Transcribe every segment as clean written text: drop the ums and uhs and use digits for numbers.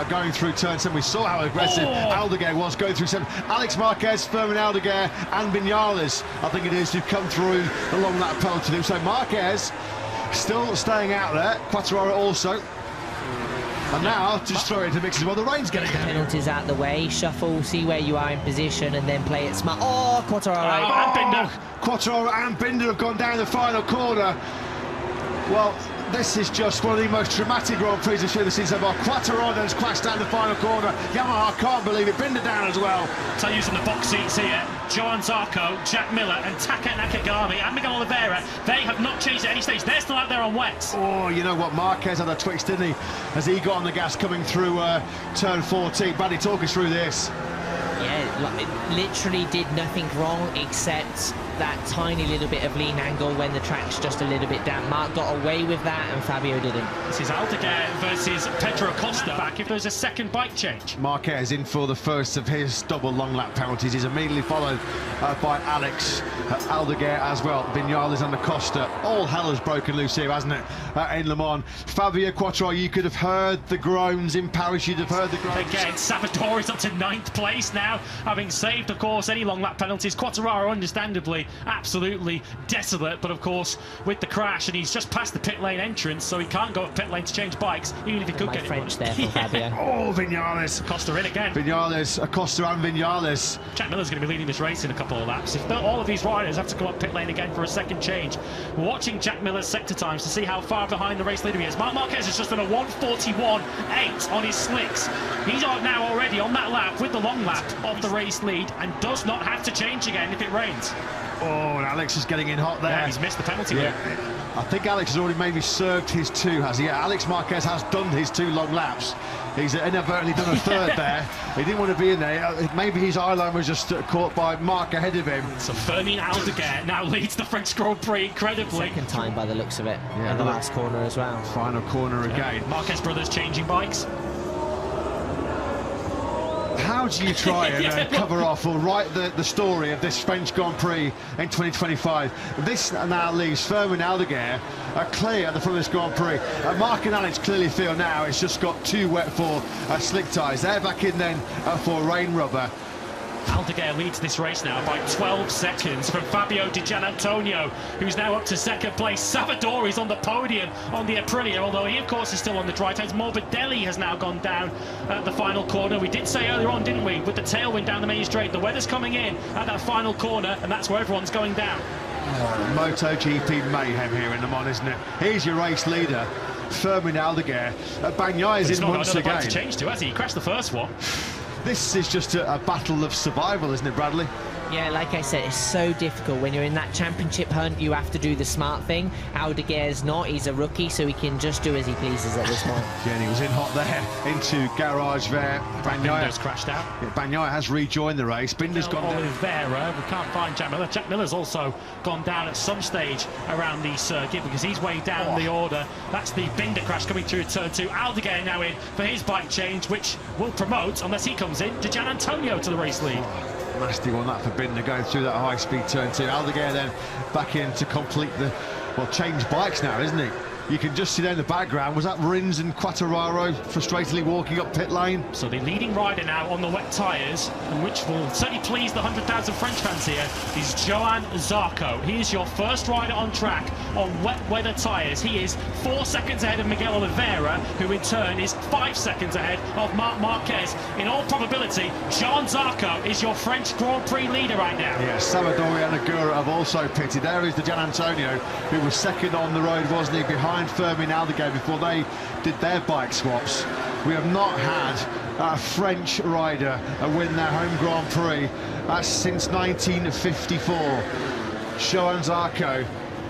start going through turn 7. We saw how aggressive Aldeguer was going through 7. Alex Marquez, Fermin Aldeguer and Vinales, I think it is, who've come through the long lap penalty. So Marquez still staying out there, Quartararo also. And now, just throw it into mix as well. The rain's getting down. Penalties out the way, shuffle, see where you are in position, and then play it smart. Oh, Quartararo. And Binder. Quartararo and Binder have gone down the final corner. Well, this is just one of the most dramatic Grand Prix we've seen so far. Quartararo has crashed down the final corner. Yamaha can't believe it. Binder down as well. So using the box seats here, Johann Zarco, Jack Miller and Taka Nakagami and Miguel Oliveira, they have not changed at any stage. They're still out there on wets. Oh, you know what? Marquez had a twitch, didn't he? As he got on the gas coming through turn 14. Bradley, talk us through this. Yeah, it literally did nothing wrong except that tiny little bit of lean angle when the track's just a little bit down. Marc got away with that and Fabio didn't. This is Aldeguer versus Pedro Acosta back if there's a second bike change. Marquez in for the first of his double long lap penalties. He's immediately followed by Alex Aldeguer as well. Vinales and Acosta. All hell has broken loose here, hasn't it, in Le Mans. Fabio Quartararo, you could have heard the groans in Paris. You'd have heard the groans. Again, Salvador is up to 9th place now, having saved, of course, any long lap penalties. Quartararo, understandably, absolutely desolate, but of course with the crash, and he's just past the pit lane entrance, so he can't go up pit lane to change bikes, even if he could get French it there for Fabio. Oh, Vinales. Acosta in again. Vinales, Acosta and Vinales. Jack Miller's going to be leading this race in a couple of laps. If all of these riders have to come up pit lane again for a second change, we're watching Jack Miller's sector times to see how far behind the race leader he is. Marc Marquez has just done a 1:41.8 on his slicks. He's now already on that lap with the long lap of the race lead and does not have to change again if it rains. Oh, and Alex is getting in hot there. Yeah, he's missed the penalty. Yeah. I think Alex has already maybe served his 2, has he? Yeah, Alex Marquez has done his 2 long laps. He's inadvertently done a 3rd there. He didn't want to be in there. Maybe his eye line was just caught by Marc ahead of him. So Fermin Aldeguer now leads the French Grand Prix incredibly. Second time by the looks of it, in the last corner as well. Final corner again. Marquez brothers changing bikes. How do you try and cover off or write the story of this French Grand Prix in 2025? This now leaves Fermin Aldeguer clear at the front of this Grand Prix. Marc and Alex clearly feel now it's just got too wet for slick tyres. They're back in then for rain rubber. Aldeguer leads this race now by 12 seconds from Fabio Di Giannantonio, who's now up to 2nd place. Salvador is on the podium on the Aprilia, although he, of course, is still on the dry tyres. Morbidelli has now gone down at the final corner. We did say earlier on, didn't we, with the tailwind down the main straight, the weather's coming in at that final corner, and that's where everyone's going down. MotoGP mayhem here in Le Mans, isn't it? Here's your race leader, Fermin Aldeguer. Bagnaia is in once again. Bike to change to, has he? He crashed the first one. This is just a battle of survival, isn't it, Bradley? Yeah, like I said, it's so difficult. When you're in that championship hunt, you have to do the smart thing. Aldeguer's not, he's a rookie, so he can just do as he pleases at this point. Yeah, and he was in hot there, into garage there. Binder's crashed out. Yeah, Bagnaia has rejoined the race. Binder's gone down. Oliveira, we can't find Jack Miller. Jack Miller's also gone down at some stage around the circuit because he's way down the order. That's the Binder crash coming through turn 2. Aldeguer now in for his bike change, which will promote, unless he comes in, Di Giannantonio to the race lead. Nasty one that for Binder going through that high-speed turn 2. Aldeguer then back in to complete the, well, change bikes now, isn't he? You can just see there in the background, was that Rins and Quartararo frustratedly walking up pit lane? So the leading rider now on the wet tyres, and which will certainly please the 100,000 French fans here, is Johann Zarco. He is your first rider on track on wet weather tyres. He is 4 seconds ahead of Miguel Oliveira, who in turn is 5 seconds ahead of Marc Marquez. In all probability, Johann Zarco is your French Grand Prix leader right now. Yeah, Salvador and Agura have also pitted. There is the Giannantonio, who was second on the road, wasn't he, behind Fermin Aldeguer before they did their bike swaps. We have not had a French rider win their home Grand Prix since 1954. Johann Zarco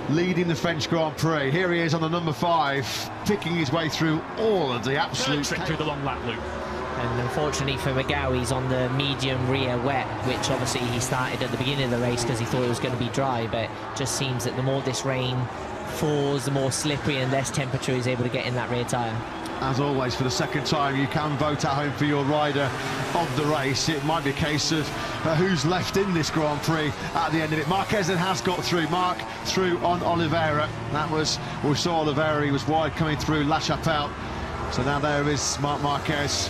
leading the French Grand Prix. Here he is on the number 5, picking his way through all of the absolute trick through the long lap loop. And unfortunately for Miguel, he's on the medium rear wet, which obviously he started at the beginning of the race because he thought it was going to be dry, but it just seems that the more this rain falls, the more slippery and less temperature he's able to get in that rear tyre. As always, for the second time, you can vote at home for your rider of the race. It might be a case of who's left in this Grand Prix at the end of it. Marquez then has got through. Marc through on Oliveira. That was, we saw Oliveira, he was wide coming through La Chapelle. So now there is Marc Marquez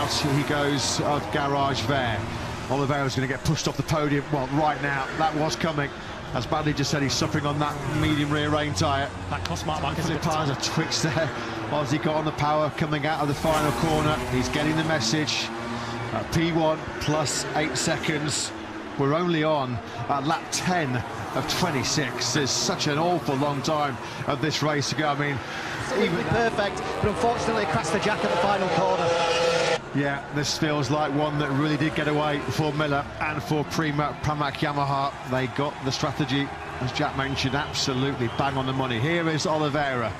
out he goes of Garage Vert. Oliveira's going to get pushed off the podium. Well, right now, that was coming. As Badley just said, he's suffering on that medium rear rain tyre. That cost Marquez a twitch there. Ozzy got on the power coming out of the final corner. He's getting the message. P1 plus 8 seconds. We're only on lap 10 of 26. There's such an awful long time of this race to go. I mean, even perfect, but unfortunately crashed the jack at the final corner. Yeah, this feels like one that really did get away for Miller and for Pramac Yamaha. They got the strategy, as Jack mentioned, absolutely bang on the money. Here is Oliveira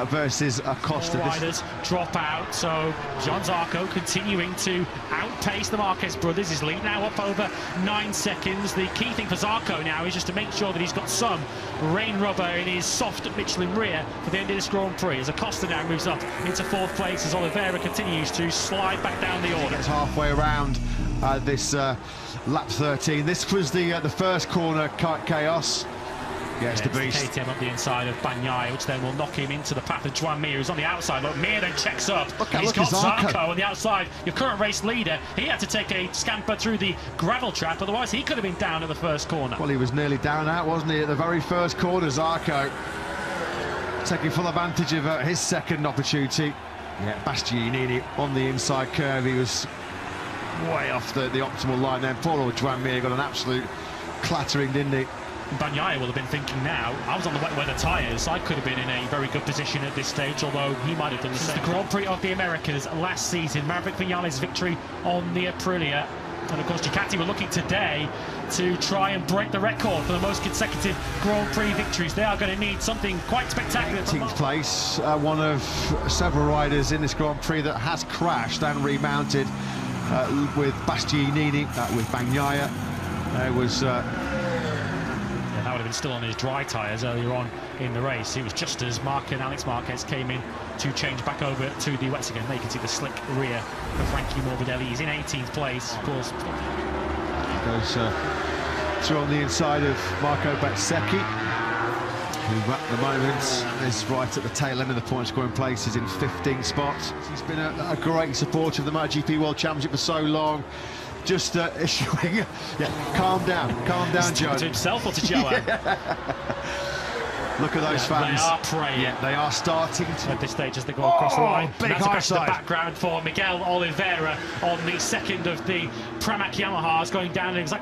versus Acosta. All riders drop out, so Johann Zarco continuing to outpace the Marquez brothers. His lead now up over 9 seconds. The key thing for Zarco now is just to make sure that he's got some rain rubber in his soft Michelin rear for the end of this Grand Prix, as Acosta now moves up into 4th place as Oliveira continues to slide back down the order. It's halfway around this lap 13. This was the first corner chaos. Yeah, it's the beast. KTM up the inside of Bagnaia, which then will knock him into the path of Joan Mir, who's on the outside. Look, Mir then checks up. He's got Zarco on the outside, your current race leader. He had to take a scamper through the gravel trap, otherwise he could have been down at the first corner. Well, he was nearly down out, wasn't he, at the very first corner. Zarco taking full advantage of his second opportunity. Yeah, Bastianini on the inside curve. He was way off the optimal line then. Poor old Joan Mir got an absolute clattering, didn't he? Bagnaia will have been thinking now, I was on the wet weather tyres, I could have been in a very good position at this stage, although he might have done the same. The Grand Prix of the Americas last season, Maverick Vinales' victory on the Aprilia, and of course Ducati were looking today to try and break the record for the most consecutive Grand Prix victories. They are going to need something quite spectacular. 18th place, one of several riders in this Grand Prix that has crashed and remounted with Bastianini, with Bagnaia. There was... that would have been still on his dry tyres earlier on in the race. It was just as Marc and Alex Marquez came in to change back over to the wets again. There you can see the slick rear of Frankie Morbidelli. He's in 18th place, of course. Goes through on the inside of Marco Bezzecchi, who at the moment is right at the tail end of the point scoring places in 15th spot. He's been a great supporter of the MotoGP World Championship for so long. Just issuing, calm down, Joe. To himself or to Joanne? Look at those fans. They are praying. Yeah, they are starting to. At this stage as they go across the line. Big that's across the side. background for Miguel Oliveira on the second of the Pramac Yamahas, going down in exactly